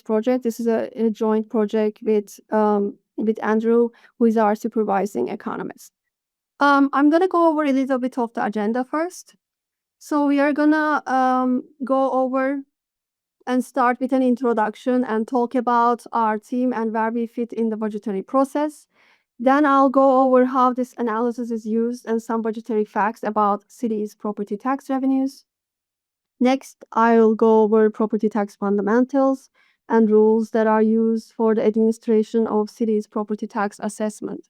project. This is a joint project with Andrew, who is our supervising economist. I'm gonna go over a little bit of the agenda first. So we are gonna go over and start with an introduction and talk about our team and where we fit in the budgetary process. Then I'll go over how this analysis is used and some budgetary facts about cities' property tax revenues. Next, I'll go over property tax fundamentals and rules that are used for the administration of cities' property tax assessment.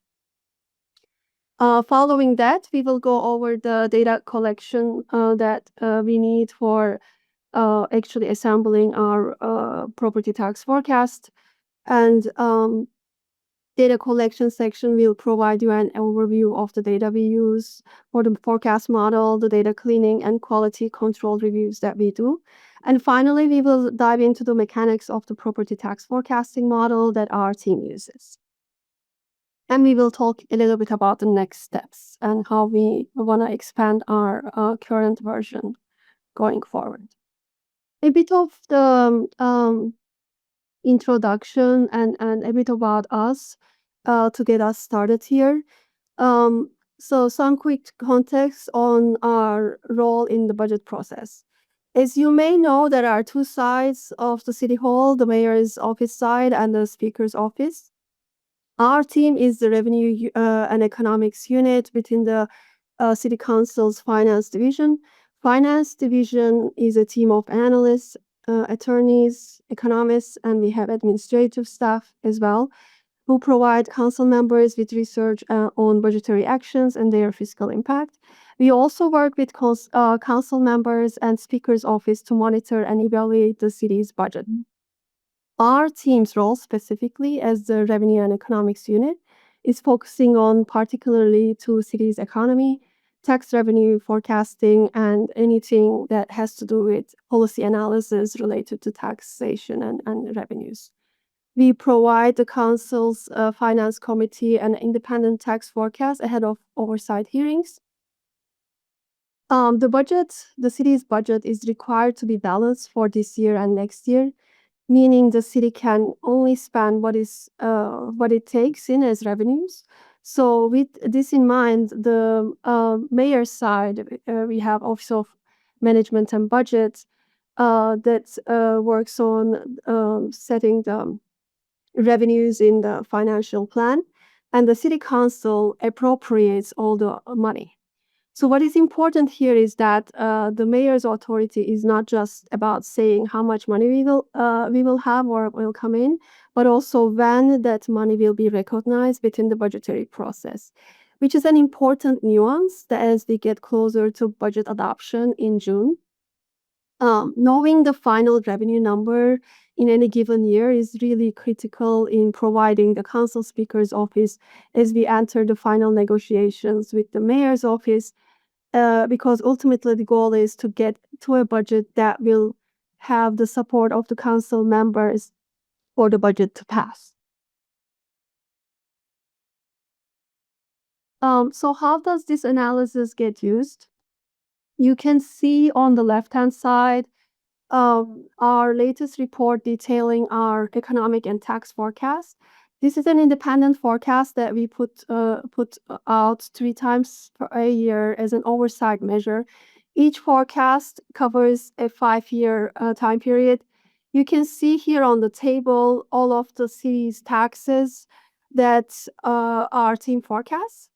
Following that, we will go over the data collection that we need for actually assembling our property tax forecast. And data collection section will provide you an overview of the data we use for the forecast model, the data cleaning, and quality control reviews that we do. And finally, we will dive into the mechanics of the property tax forecasting model that our team uses. And we will talk a little bit about the next steps and how we want to expand our current version going forward. A bit of the introduction and a bit about us to get us started here. So some quick context on our role in the budget process. As you may know, there are two sides of the city hall, the mayor's office side and the speaker's office. Our team is the revenue and economics unit within the city council's finance division. Finance division is a team of analysts, attorneys, economists, and we have administrative staff as well, who provide council members with research on budgetary actions and their fiscal impact. We also work with council members and speaker's office to monitor and evaluate the city's budget. Our team's role specifically as the revenue and economics unit is focusing on particularly to city's economy, tax revenue forecasting, and anything that has to do with policy analysis related to taxation and revenues. We provide the council's finance committee an independent tax forecast ahead of oversight hearings. The city's budget is required to be balanced for this year and next year, meaning the city can only spend what it takes in as revenues. So with this in mind, the mayor's side, we have Office of Management and Budget that works on setting the revenues in the financial plan, and the city council appropriates all the money. So what is important here is that the mayor's authority is not just about saying how much money we will have or will come in, but also when that money will be recognized within the budgetary process, which is an important nuance that as we get closer to budget adoption in June. Knowing the final revenue number in any given year is really critical in providing the council speaker's office as we enter the final negotiations with the mayor's office, because ultimately the goal is to get to a budget that will have the support of the council members for the budget to pass. So how does this analysis get used? You can see on the left-hand side our latest report detailing our economic and tax forecast. This is an independent forecast that we put out 3 times per a year as an oversight measure. Each forecast covers a 5-year time period. You can see here on the table all of the city's taxes that our team forecasts.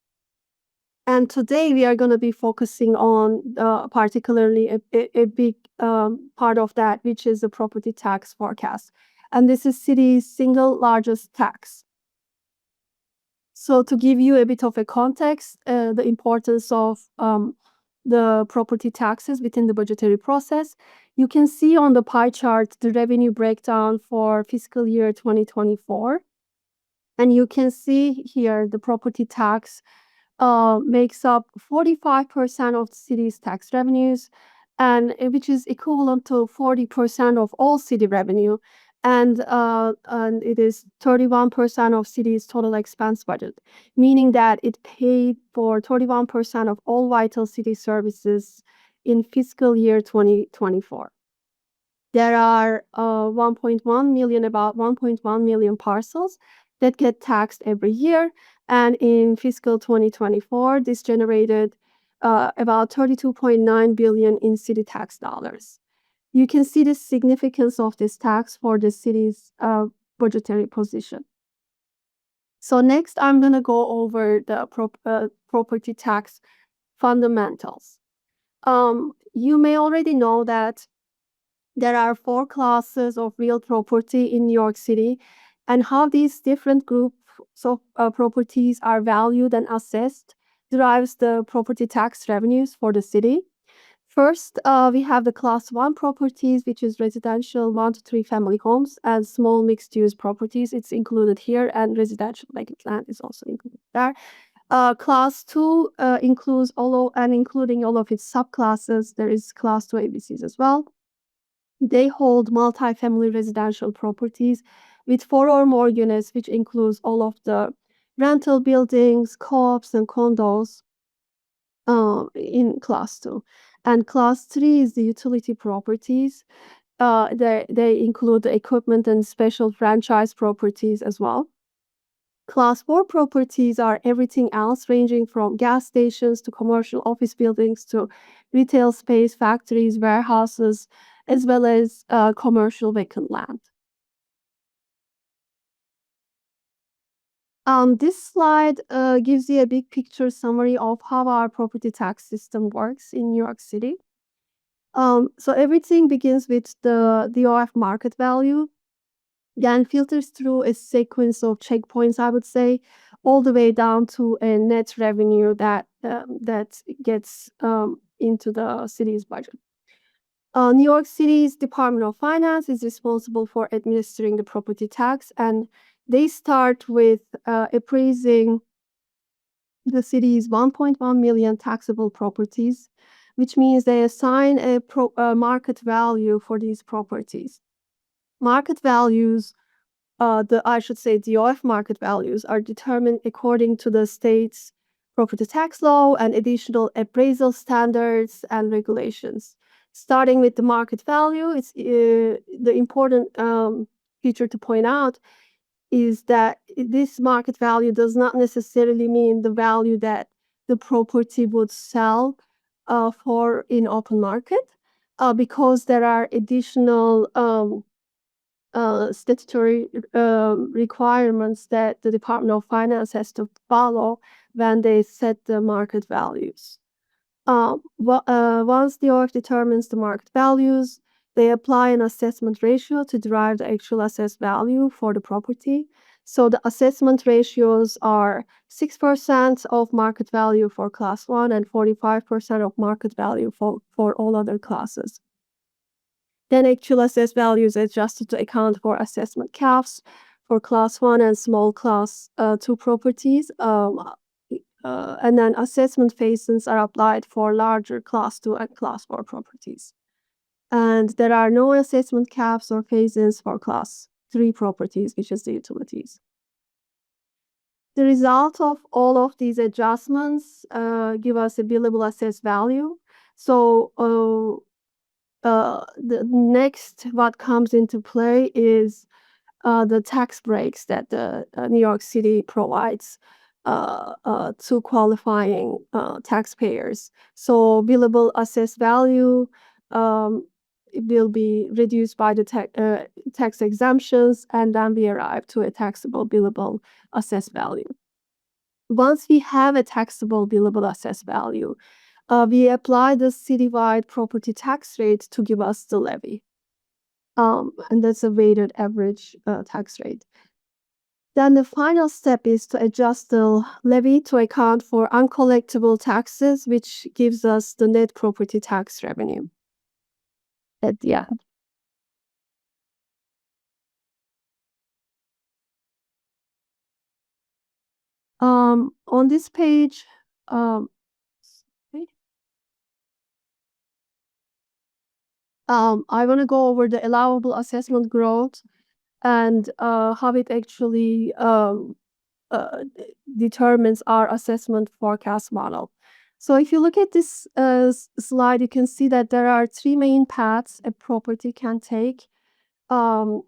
And today we are going to be focusing on particularly a big part of that, which is the property tax forecast. And this is city's single largest tax. So to give you a bit of a context, the importance of the property taxes within the budgetary process, you can see on the pie chart the revenue breakdown for fiscal year 2024. And you can see here the property tax makes up 45% of the city's tax revenues, and which is equivalent to 40% of all city revenue, and it is 31% of city's total expense budget, meaning that it paid for 31% of all vital city services in fiscal year 2024. There are 1.1 million, about 1.1 million parcels that get taxed every year. And in fiscal 2024, this generated about 32.9 billion in city tax dollars. You can see the significance of this tax for the city's budgetary position. So next, I'm going to go over the property tax fundamentals. You may already know that there are four classes of real property in New York City, and how these different groups of properties are valued and assessed drives the property tax revenues for the city. First, we have the class one properties, which is residential 1 to 3 family homes and small mixed use properties. It's included here, and residential vacant land is also included there. Class two includes including all of its subclasses. There is class two ABCs as well. They hold multi-family residential properties with 4 or more units, which includes all of the rental buildings, co-ops, and condos in class two. And class three is the utility properties. They include the equipment and special franchise properties as well. Class 4 properties are everything else, ranging from gas stations to commercial office buildings to retail space, factories, warehouses, as well as commercial vacant land. This slide gives you a big picture summary of how our property tax system works in New York City. So everything begins with the DOF market value, then filters through a sequence of checkpoints, I would say, all the way down to a net revenue that gets into the city's budget. New York City's Department of Finance is responsible for administering the property tax, and they start with appraising the city's 1.1 million taxable properties, which means they assign a market value for these properties. Market values, DOF market values, are determined according to the state's property tax law and additional appraisal standards and regulations. Starting with the market value, it's the important feature to point out is that this market value does not necessarily mean the value that the property would sell for in open market, because there are additional statutory requirements that the Department of Finance has to follow when they set the market values. Once the OF determines the market values, they apply an assessment ratio to derive the actual assessed value for the property. So the assessment ratios are 6% of market value for class one and 45% of market value for all other classes. Then actual assessed value is adjusted to account for assessment caps for class one and small class two properties. And then assessment phases are applied for larger class two and class four properties. And there are no assessment caps or phases for class three properties, which is the utilities. The result of all of these adjustments give us a billable assessed value. So the next what comes into play is the tax breaks that the New York City provides to qualifying taxpayers. So billable assessed value will be reduced by the tax exemptions, and then we arrive to a taxable billable assessed value. Once we have a taxable billable assessed value, we apply the citywide property tax rate to give us the levy. And that's a weighted average tax rate. Then the final step is to adjust the levy to account for uncollectible taxes, which gives us the net property tax revenue at the end. On this page, I want to go over the allowable assessment growth and how it actually determines our assessment forecast model. So if you look at this slide, you can see that there are three main paths a property can take um,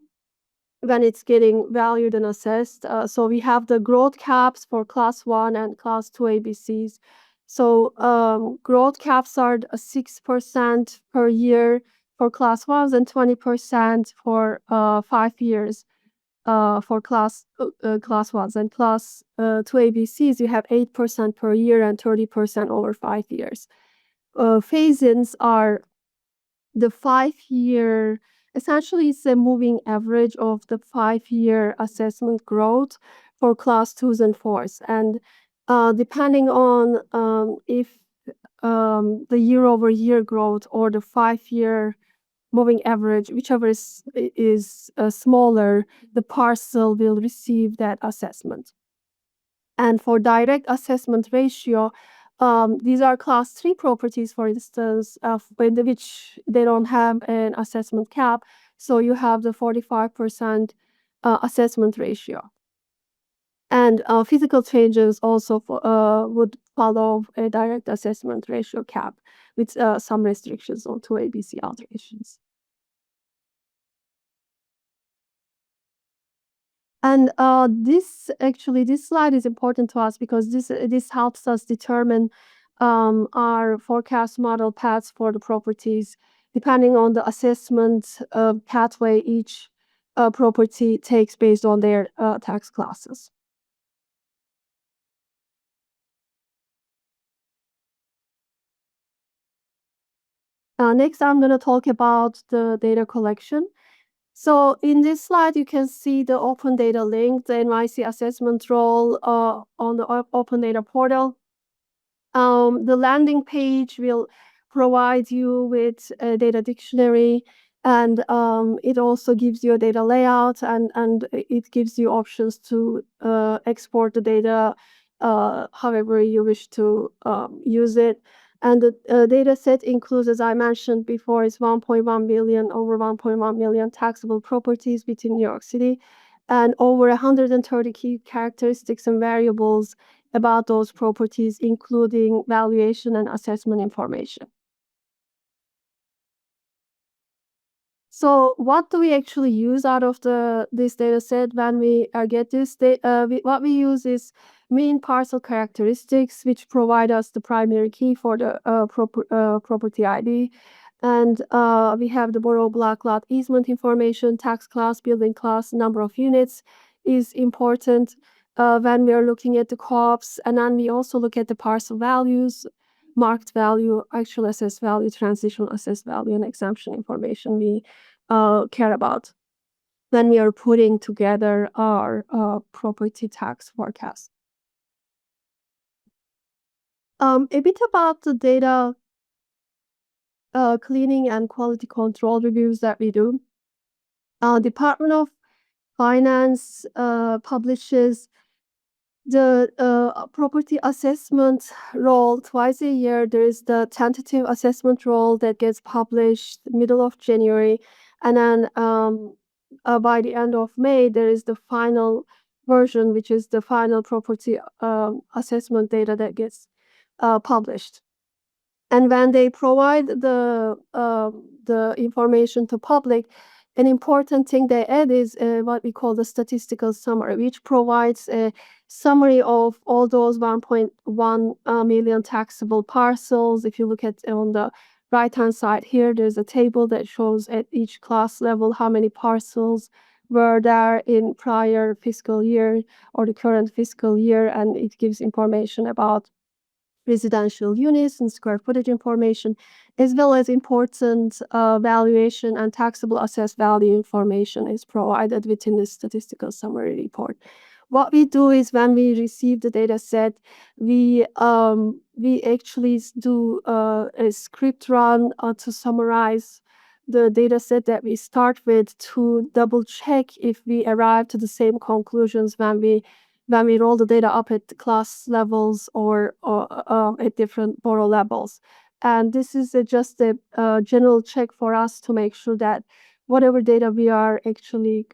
when it's getting valued and assessed. So we have the growth caps for class 1 and class 2 ABCs. So growth caps are 6% per year for class 1s and 20% for 5 years for class 1s, and class 2 ABCs you have 8% per year and 30% over 5 years. Phase-ins are the 5 year, essentially it's a moving average of the 5 year assessment growth for class 2s and 4s, and depending on if the year-over-year growth or the 5 year moving average, whichever is smaller, the parcel will receive that assessment. And for direct assessment ratio, these are class 3 properties, for instance, which they don't have an assessment cap. So you have the 45% assessment ratio. And physical changes also would follow a direct assessment ratio cap with some restrictions on 2 ABC alterations. And this slide is important to us because this helps us determine our forecast model paths for the properties depending on the assessment pathway each property takes based on their tax classes. Next, I'm going to talk about the data collection. So in this slide, you can see the open data link, the NYC assessment role on the open data portal. The landing page will provide you with a data dictionary, and it also gives you a data layout, and it gives you options to export the data however you wish to use it. And the data set includes, as I mentioned before, is 1.1 million, over 1.1 million taxable properties within New York City, and over 130 key characteristics and variables about those properties, including valuation and assessment information. So what do we actually use out of this data set when we get this data? What we use is mean parcel characteristics, which provide us the primary key for the property ID. And we have the borough block lot easement information, tax class, building class, number of units is important when we are looking at the co-ops. And then we also look at the parcel values, marked value, actual assessed value, transitional assessed value, and exemption information we care about when we are putting together our property tax forecast. A bit about the data cleaning and quality control reviews that we do. Department of Finance publishes the property assessment roll twice a year. There is the tentative assessment roll that gets published middle of January, and then by the end of May, there is the final version, which is the final property assessment data that gets published. And when they provide the information to public, an important thing they add is what we call the statistical summary, which provides a summary of all those 1.1 million taxable parcels. If you look at on the right-hand side here, there's a table that shows at each class level how many parcels were there in prior fiscal year or the current fiscal year, and it gives information about residential units and square footage information, as well as important valuation and taxable assessed value information is provided within the statistical summary report. What we do is when we receive the data set, we actually do a script run to summarize the data set that we start with to double check if we arrive to the same conclusions when we roll the data up at class levels or at different borough levels. And this is just a general check for us to make sure that whatever data we are actually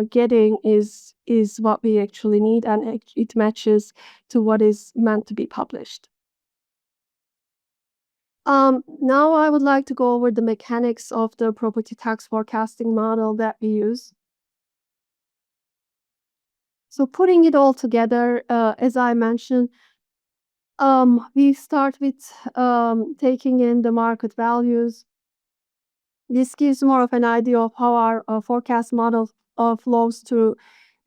getting is what we actually need, and it matches to what is meant to be published. Now I would like to go over the mechanics of the property tax forecasting model that we use. So putting it all together, as I mentioned, we start with taking in the market values. This gives more of an idea of how our forecast model flows to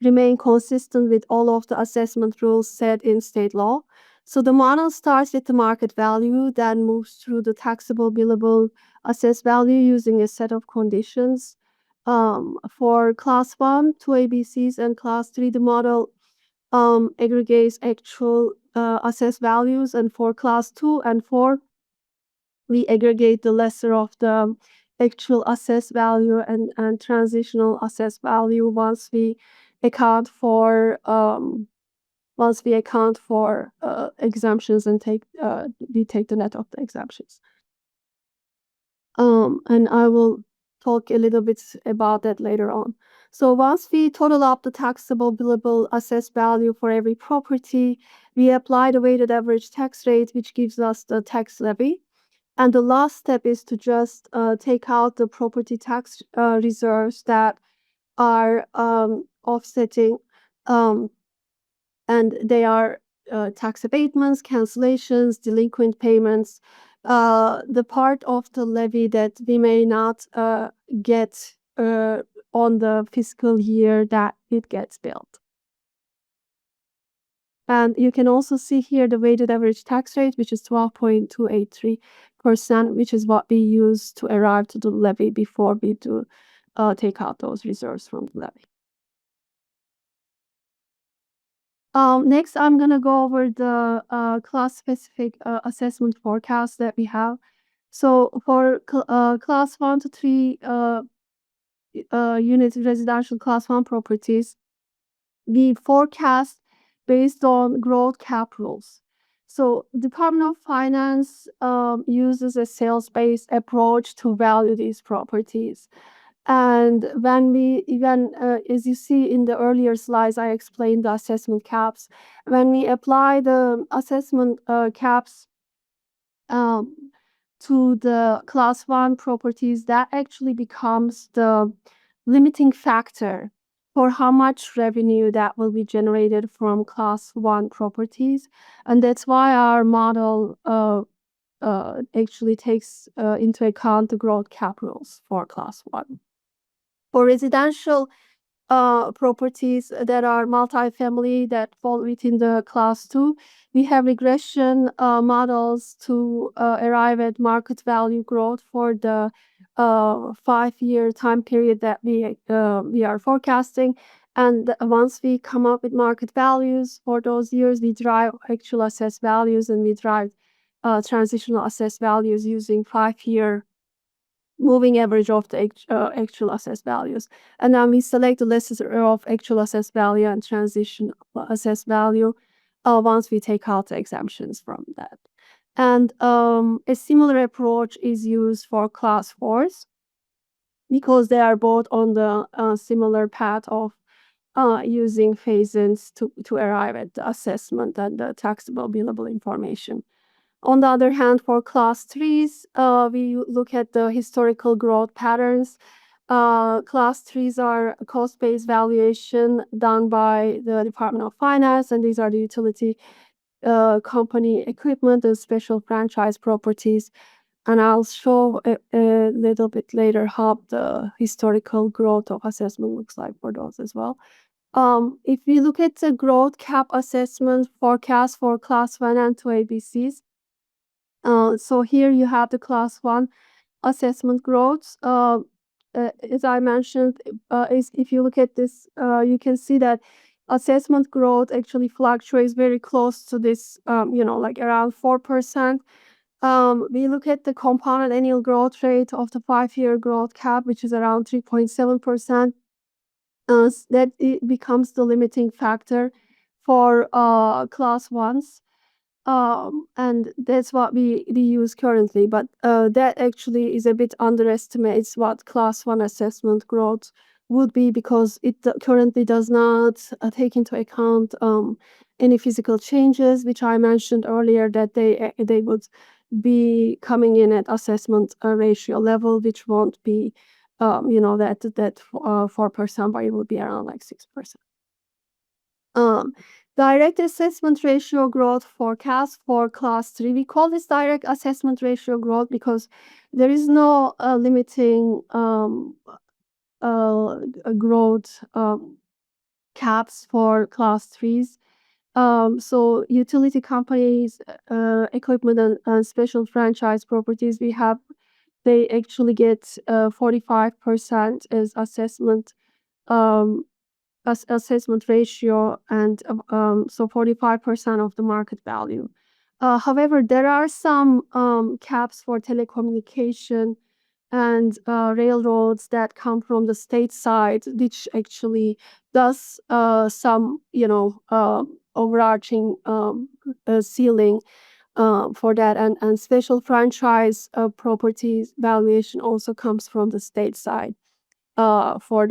remain consistent with all of the assessment rules set in state law. So the model starts with the market value, then moves through the taxable billable assessed value using a set of conditions. For class 1, 2 ABCs, and class 3, the model aggregates actual assessed values, and for class 2 and 4, we aggregate the lesser of the actual assessed value and transitional assessed value once we account for exemptions and we take the net of the exemptions. And I will talk a little bit about that later on. So once we total up the taxable billable assessed value for every property, we apply the weighted average tax rate, which gives us the tax levy. And the last step is to just take out the property tax reserves that are offsetting, and they are tax abatements, cancellations, delinquent payments, the part of the levy that we may not get on the fiscal year that it gets billed. And you can also see here the weighted average tax rate, which is 12.283%, which is what we use to arrive to the levy before we do take out those reserves from the levy. Next, I'm going to go over the class-specific assessment forecast that we have. So for class 1 to 3 unit residential class 1 properties, we forecast based on growth cap rules. So Department of Finance uses a sales-based approach to value these properties. And as you see in the earlier slides, I explained the assessment caps. When we apply the assessment caps um, to the class 1 properties, that actually becomes the limiting factor for how much revenue that will be generated from class 1 properties. And that's why our model actually takes into account the growth cap rules for class 1. For residential properties that are multifamily that fall within the class 2, we have regression models to arrive at market value growth for the 5-year time period that we are forecasting. And once we come up with market values for those years, we derive actual assessed values, and we derive transitional assessed values using 5-year moving average of the actual assessed values. And then we select the lesser of actual assessed value and transition assessed value once we take out the exemptions from that. And a similar approach is used for class 4s because they are both on the similar path of using phase-ins to arrive at the assessment and the taxable billable information. On the other hand, for class 3s, we look at the historical growth patterns. Class 3s are cost-based valuation done by the Department of Finance, and these are the utility company equipment and special franchise properties. And I'll show a little bit later how the historical growth of assessment looks like for those as well. If we look at the growth cap assessment forecast for class 1 and 2 ABCs, so here you have the class 1 assessment growth. As I mentioned, if you look at this, you can see that assessment growth actually fluctuates very close to this, like around 4%. We look at the compounded annual growth rate of the 5-year growth cap, which is around 3.7%. That it becomes the limiting factor for class 1s. And that's what we use currently, but that actually is a bit underestimates what class 1 assessment growth would be, because it currently does not take into account any physical changes, which I mentioned earlier that they would be coming in at assessment ratio level, which won't be, that 4%, but it will be around like 6%. Um, Direct assessment ratio growth forecast for class 3. We call this direct assessment ratio growth because there is no limiting growth caps for class 3s. So utility companies, equipment and special franchise properties, they actually get 45% as um, assessment ratio, and so 45% of the market value. However, there are some caps for telecommunication and railroads that come from the state side, which actually does some, overarching ceiling for that, and special franchise properties valuation also comes from the state side for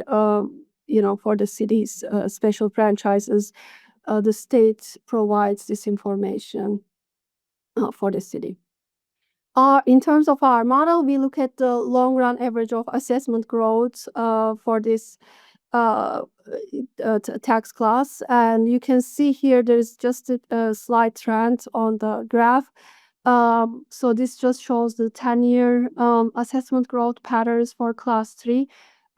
the city's special franchises. The state provides this information for the city. In terms of our model, we look at the long run average of assessment growth for this tax class, and you can see here there's just a slight trend on the graph. So this just shows the 10-year assessment growth patterns for class 3.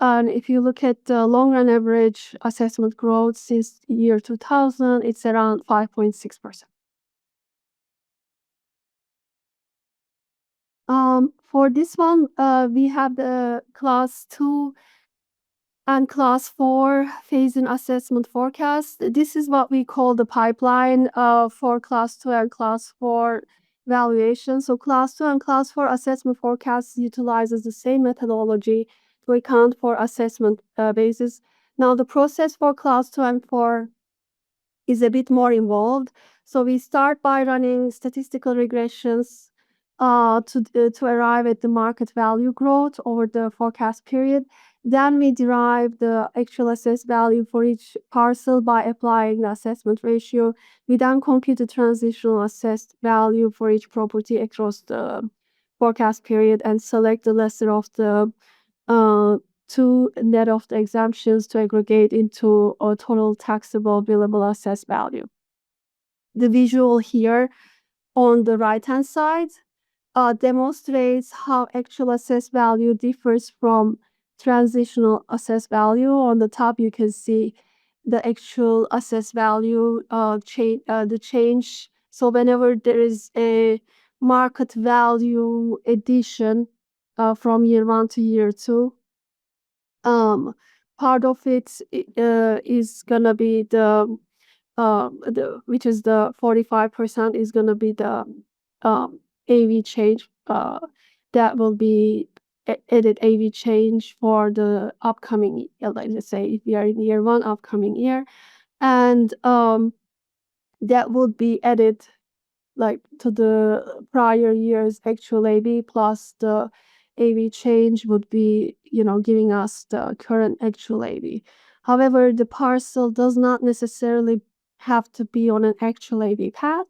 And if you look at the long run average assessment growth since year 2000, it's around 5.6%. For this one, we have the class 2 and class 4 phase-in assessment forecast. This is what we call the pipeline for class 2 and class 4 valuation. So class 2 and class 4 assessment forecasts utilizes the same methodology to account for assessment basis. Now the process for class 2 and 4 is a bit more involved. So we start by running statistical regressions to arrive at the market value growth over the forecast period. Then we derive the actual assessed value for each parcel by applying the assessment ratio. We then compute the transitional assessed value for each property across the forecast period and select the lesser of the two net of the exemptions to aggregate into a total taxable billable assessed value. The visual here on the right-hand side demonstrates how actual assessed value differs from transitional assessed value. On the top, you can see the actual assessed value the change. So whenever there is a market value addition from year 1 to year 2, part of it is gonna be the which is the 45% is gonna be the AV change. That will be added AV change for the upcoming, let's say if we are in year 1, upcoming year, and that would be added like to the prior year's actual AV plus the AV change would be, giving us the current actual AV. However, the parcel does not necessarily have to be on an actual AV path.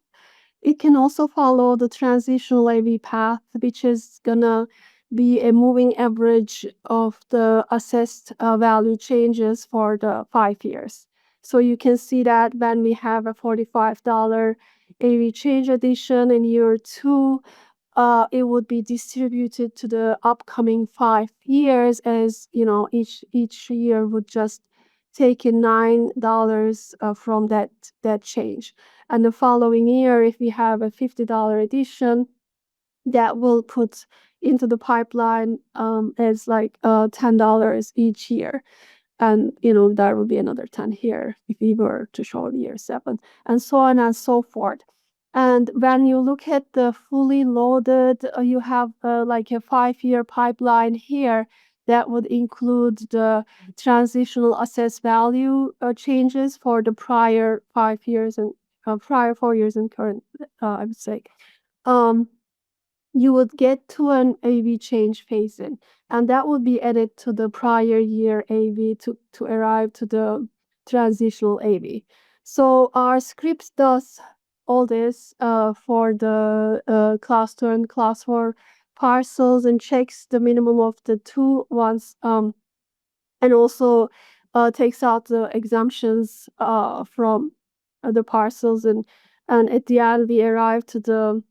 It can also follow the transitional AV path, which is gonna be a moving average of the assessed value changes for the 5 years. So you can see that when we have a $45 AV change addition in year 2, it would be distributed to the upcoming 5 years, as each year would just take in $9 from that change. And the following year, if we have a $50 addition, that will put into the pipeline as like $10 each year. And there will be another 10 here if we were to show year 7, and so on and so forth. And when you look at the fully loaded, you have like a 5-year pipeline here that would include the transitional assessed value changes for the prior 5 years and prior 4 years and current, I would say. You would get to an AV change phase in, and that would be added to the prior year AV to arrive to the transitional AV. So our script does all this for the class 2 and class 4 parcels and checks the minimum of the two ones, and also takes out the exemptions from the parcels, and at the end we arrive to the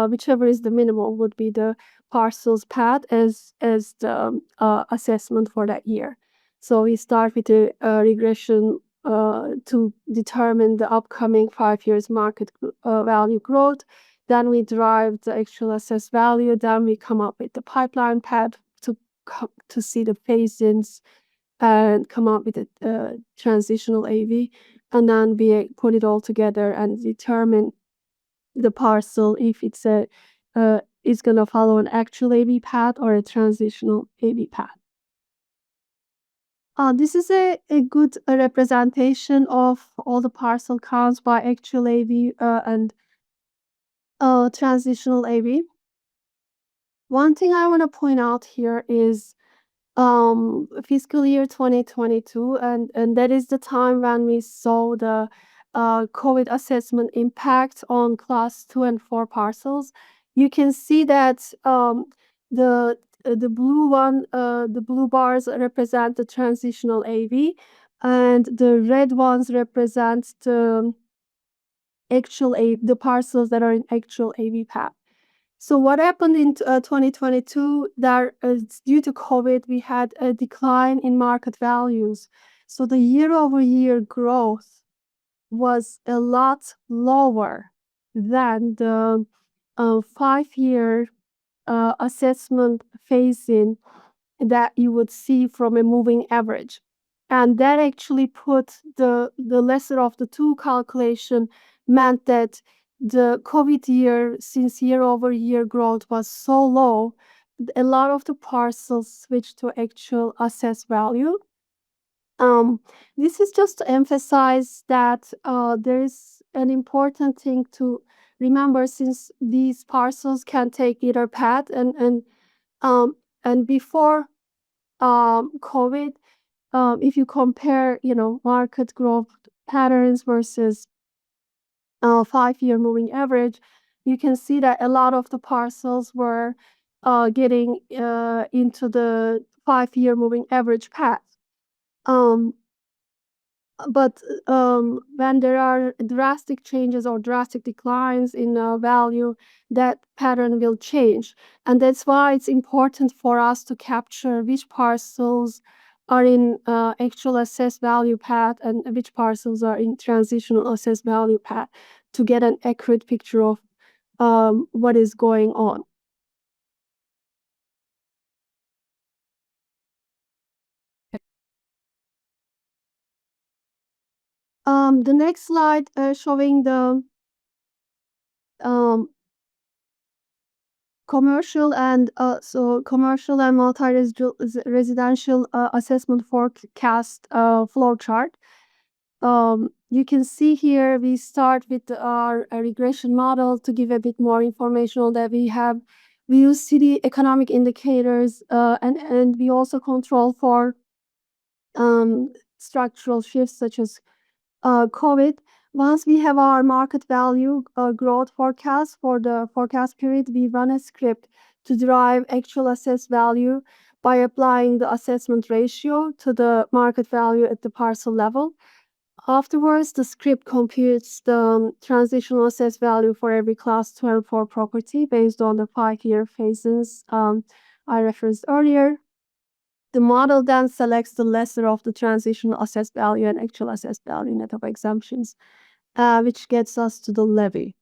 whichever is the minimum would be the parcels pad as the assessment for that year. So we start with a regression to determine the upcoming 5 years market value growth. Then we derive the actual assessed value. Then we come up with the pipeline pad to see the phase-ins and come up with a transitional AV, and then we put it all together and determine the parcel if it's gonna follow an actual AV path or a transitional AV path. This is a good representation of all the parcel counts by actual AV and transitional AV. One thing I want to point out here is fiscal year 2022, and that is the time when we saw the COVID assessment impact on class 2 and 4 parcels. You can see that the blue bars represent the transitional AV, and the red ones represent the parcels that are in actual AV path. So what happened in 2022, there due to COVID, we had a decline in market values. So the year-over-year growth was a lot lower than the 5-year assessment phase-in that you would see from a moving average. And that actually put the lesser of the two calculation meant that the COVID year, since year-over-year growth was so low, a lot of the parcels switched to actual assessed value. This is just to emphasize that there is an important thing to remember, since these parcels can take either path, and before COVID, if you compare, market growth patterns versus 5-year moving average, you can see that a lot of the parcels were getting into the 5-year moving average path. But when there are drastic changes or drastic declines in value, that pattern will change. And that's why it's important for us to capture which parcels are in actual assessed value path and which parcels are in transitional assessed value path to get an accurate picture of what is going on. The next slide showing the commercial and multi-residential assessment forecast flow chart. You can see here we start with our regression model to give a bit more information on that. We use city economic indicators, and we also control for structural shifts such as COVID. Once we have our market value growth forecast for the forecast period, we run a script to derive actual assessed value by applying the assessment ratio to the market value at the parcel level. Afterwards, the script computes the transitional assessed value for every class 12 for property based on the 5-year phases I referenced earlier. The model then selects the lesser of the transitional assessed value and actual assessed value net of exemptions, which gets us to the levy.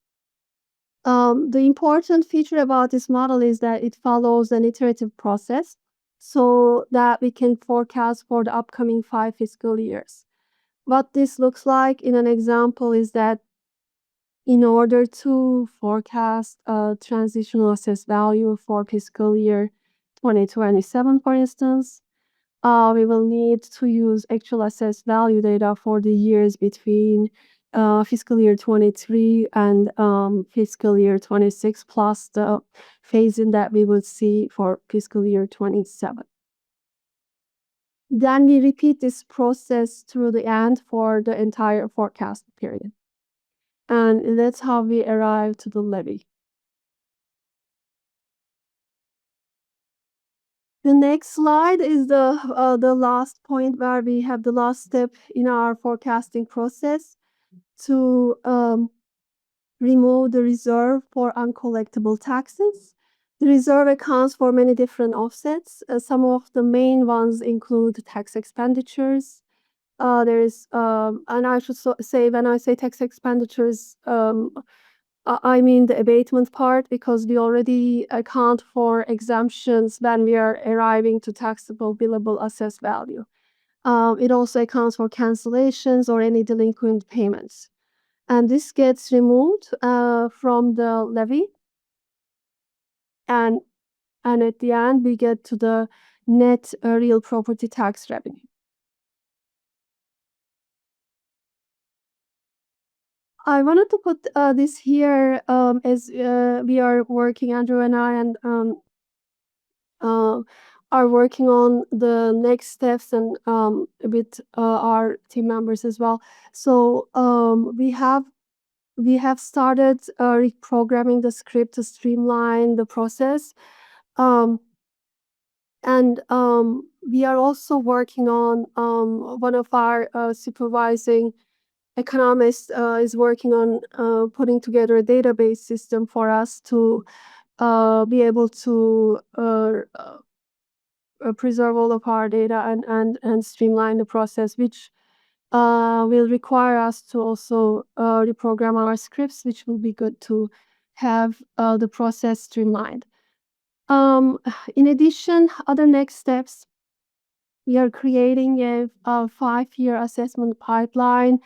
The important feature about this model is that it follows an iterative process so that we can forecast for the upcoming 5 fiscal years. What this looks like in an example is that in order to forecast a transitional assessed value for fiscal year 2027, for instance, we will need to use actual assessed value data for the years between fiscal year 23 and fiscal year 26, plus the phase-in that we will see for fiscal year 27. Then we repeat this process through the end for the entire forecast period. And that's how we arrive to the levy. The next slide is the last point where we have the last step in our forecasting process to remove the reserve for uncollectible taxes. The reserve accounts for many different offsets. Some of the main ones include tax expenditures. There is, and I should say, when I say tax expenditures, I mean the abatement part, because we already account for exemptions when we are arriving to taxable billable assessed value. It also accounts for cancellations or any delinquent payments. And this gets removed from the levy. And, and at the end, we get to the net real property tax revenue. I wanted to put this here as we are working, Andrew and I, and uh, are working on the next steps and with our team members as well. So we have started reprogramming the script to streamline the process. And we are also working on one of our supervising economists is working on putting together a database system for us to be able to preserve all of our data and streamline the process, which will require us to also reprogram our scripts, which will be good to have the process streamlined. Um, in addition, other next steps, we are creating a 5-year assessment pipeline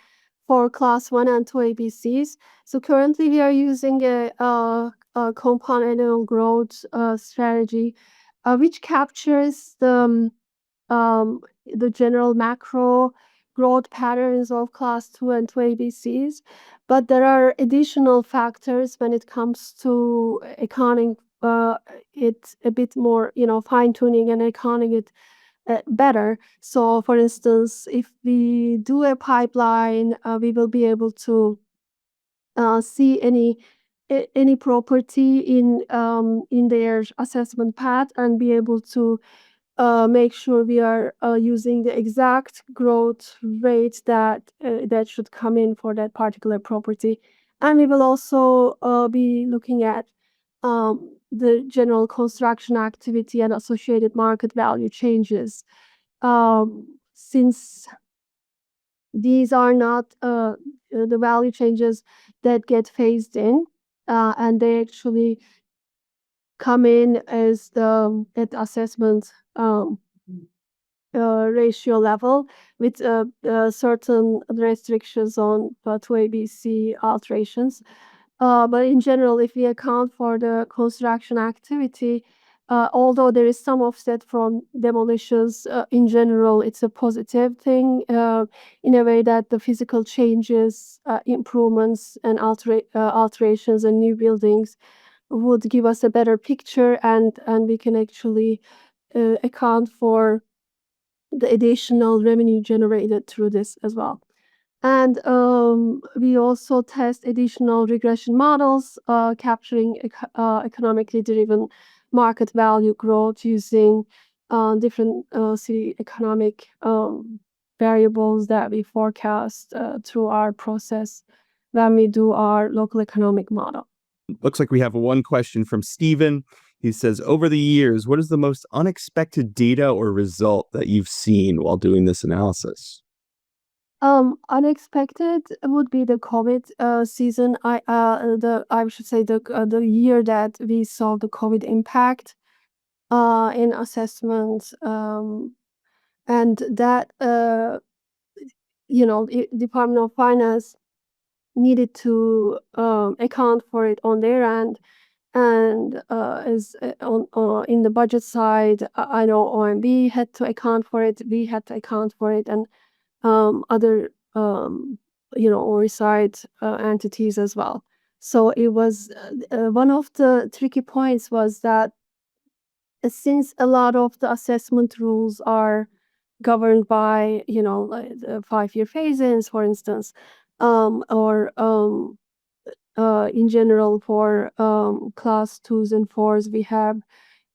for class 1 and 2 ABCs. So currently we are using a compound annual growth strategy, which captures the general macro growth patterns of class 2 and 2 ABCs. But there are additional factors when it comes to accounting it a bit more, fine tuning and accounting it better. So, for instance, if we do a pipeline, we will be able to see any property in their assessment path and be able to make sure we are using the exact growth rate that should come in for that particular property. And we will also be looking at the general construction activity and associated market value changes. Since these are not the value changes that get phased in, and they actually come in as the at assessment ratio level with certain restrictions on 2ABC alterations. But in general, if we account for the construction activity, although there is some offset from demolitions, in general, it's a positive thing in a way that the physical changes, improvements, and alterations and new buildings would give us a better picture, and we can actually account for the additional revenue generated through this as well. And we also test additional regression models capturing economically driven market value growth using different city economic variables that we forecast through our process when we do our local economic model. Looks like we have one question from Stephen. He says, over the years, what is the most unexpected data or result that you've seen while doing this analysis? Unexpected would be the COVID season. I should say the year that we saw the COVID impact in assessment, and that Department of Finance needed to account for it on their end. And as on in the budget side, I know OMB had to account for it. We had to account for it, and other oversight entities as well. So it was one of the tricky points was that since a lot of the assessment rules are governed by like the 5-year phase-ins, for instance, or in general for class 2s and 4s, we have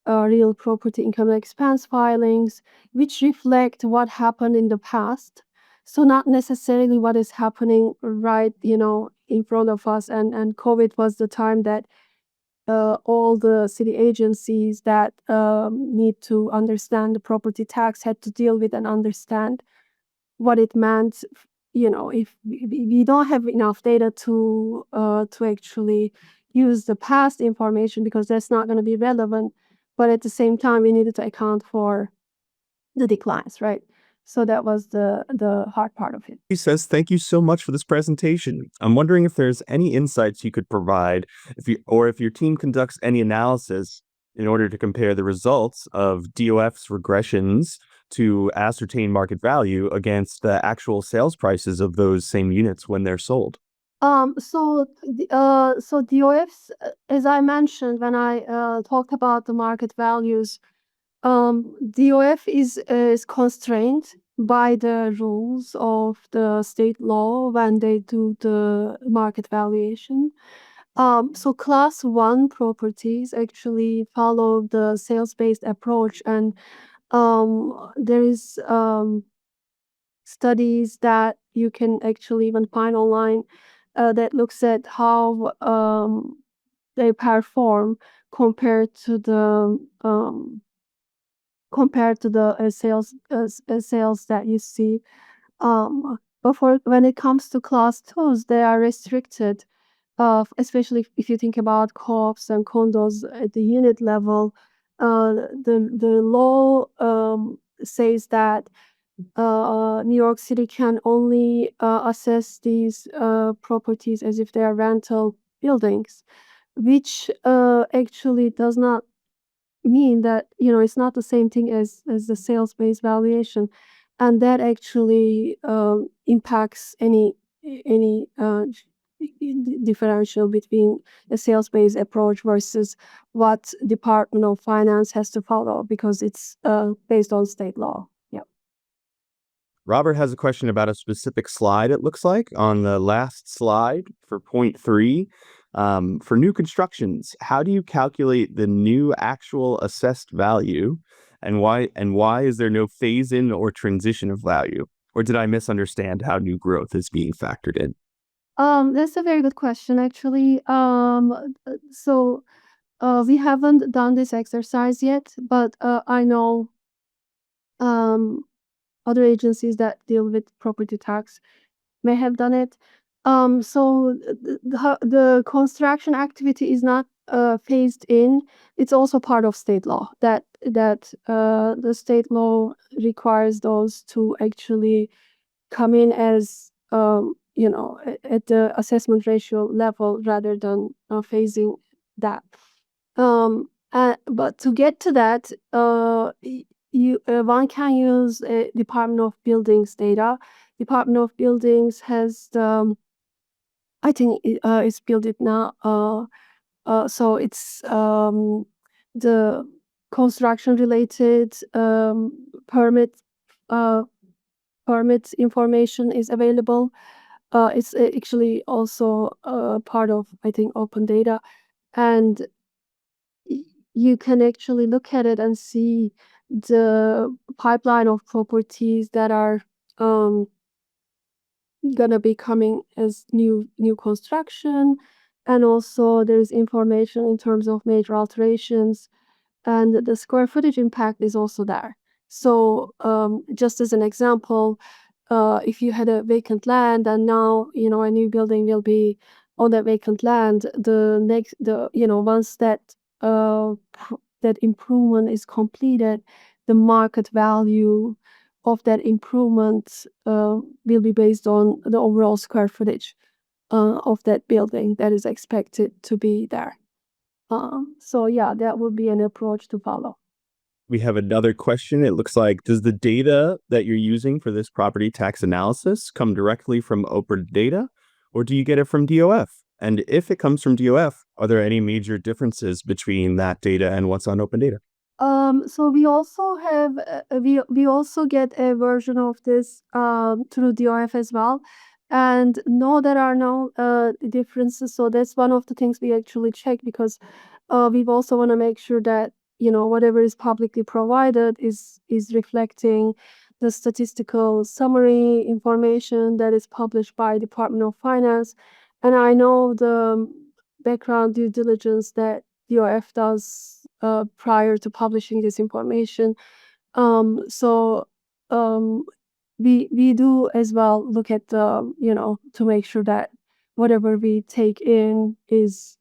real property income and expense filings, which reflect what happened in the past. So not necessarily what is happening right, in front of us. And COVID was the time that all the city agencies that need to understand the property tax had to deal with and understand what it meant. If we don't have enough data to actually use the past information, because that's not going to be relevant, but at the same time we needed to account for the declines, right? So that was the hard part of it. He says, thank you so much for this presentation. I'm wondering if there's any insights you could provide if your team conducts any analysis in order to compare the results of DOF's regressions to ascertain market value against the actual sales prices of those same units when they're sold. So DOFs, as I mentioned when I talked about the market values, DOF is constrained by the rules of the state law when they do the market valuation. So class 1 properties actually follow the sales-based approach, and there is studies that you can actually even find online that looks at how they perform compared to the sales that you see. But when it comes to class 2s, they are restricted, especially if you think about co-ops and condos at the unit level. The law says that New York City can only assess these properties as if they are rental buildings, which actually does not mean that it's not the same thing as the sales-based valuation, and that actually impacts any differential between a sales-based approach versus what Department of Finance has to follow, because it's based on state law. Yeah. Robert has a question about a specific slide, it looks like, on the last slide for point 3. For new constructions, how do you calculate the new actual assessed value, and why is there no phase-in or transition of value? Or did I misunderstand how new growth is being factored in? That's a very good question, actually. So we haven't done this exercise yet, but I know other agencies that deal with property tax may have done it. So the construction activity is not phased in. It's also part of state law that the state law requires those to actually come in as at the assessment ratio level rather than phasing that. But to get to that, one can use Department of Buildings data. Department of Buildings has I think it's built it now. So it's the construction related uh, permit information is available. It's actually also part of, I think, open data, and you can actually look at it and see the pipeline of properties that are gonna be coming as new construction, and also there's information in terms of major alterations, and the square footage impact is also there. So just as an example, if you had a vacant land and now a new building will be on that vacant land, once that improvement is completed, the market value of that improvement will be based on the overall square footage of that building that is expected to be there. So yeah, that would be an approach to follow. We have another question. It looks like, does the data that you're using for this property tax analysis come directly from open data, or do you get it from DOF? And if it comes from DOF, are there any major differences between that data and what's on open data? So we also have we also get a version of this through DOF as well. And no, there are no differences. So that's one of the things we actually check, because we also want to make sure that whatever is publicly provided is reflecting the statistical summary information that is published by Department of Finance. And I know the background due diligence that DOF does prior to publishing this information. So um, we do as well look at the to make sure that whatever we take in is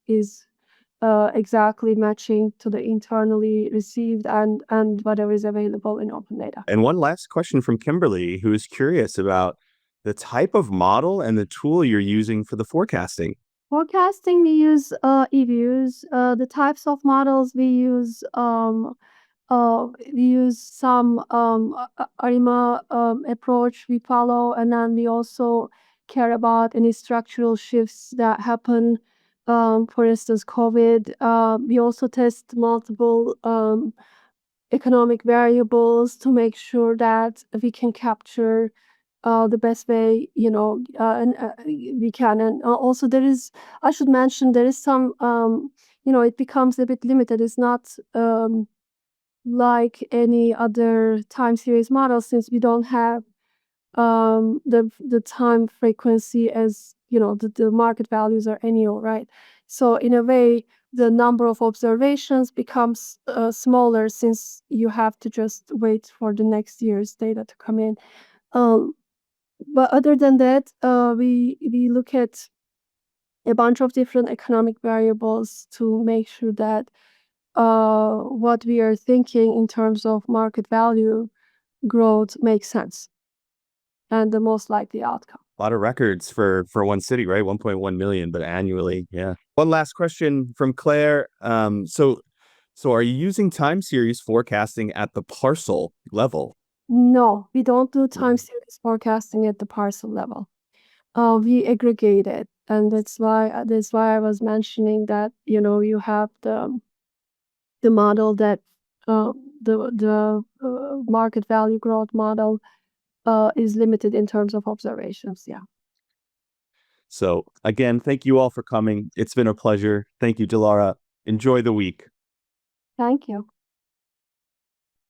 exactly matching to the internally received and whatever is available in open data. And one last question from Kimberly, who is curious about the type of model and the tool you're using for the forecasting. Forecasting, we use eViews. The types of models we use some ARIMA approach we follow, and then we also care about any structural shifts that happen. For instance, COVID. We also test multiple economic variables to make sure that we can capture the best way, and we can. And also, I should mention, there is some, it becomes a bit limited. It's not like any other time series model, since we don't have the time frequency, as the market values are annual, right? So in a way, the number of observations becomes smaller, since you have to just wait for the next year's data to come in. But other than that, we look at a bunch of different economic variables to make sure that what we are thinking in terms of market value growth makes sense, and the most likely outcome. A lot of records for one city, right? 1.1 million, but annually. Yeah. One last question from Claire. So are you using time series forecasting at the parcel level? No, we don't do time series forecasting at the parcel level. We aggregate it, and that's why I was mentioning that you have the model that the market value growth model is limited in terms of observations. Yeah. So again, thank you all for coming. It's been a pleasure. Thank you, Dilara. Enjoy the week. Thank you.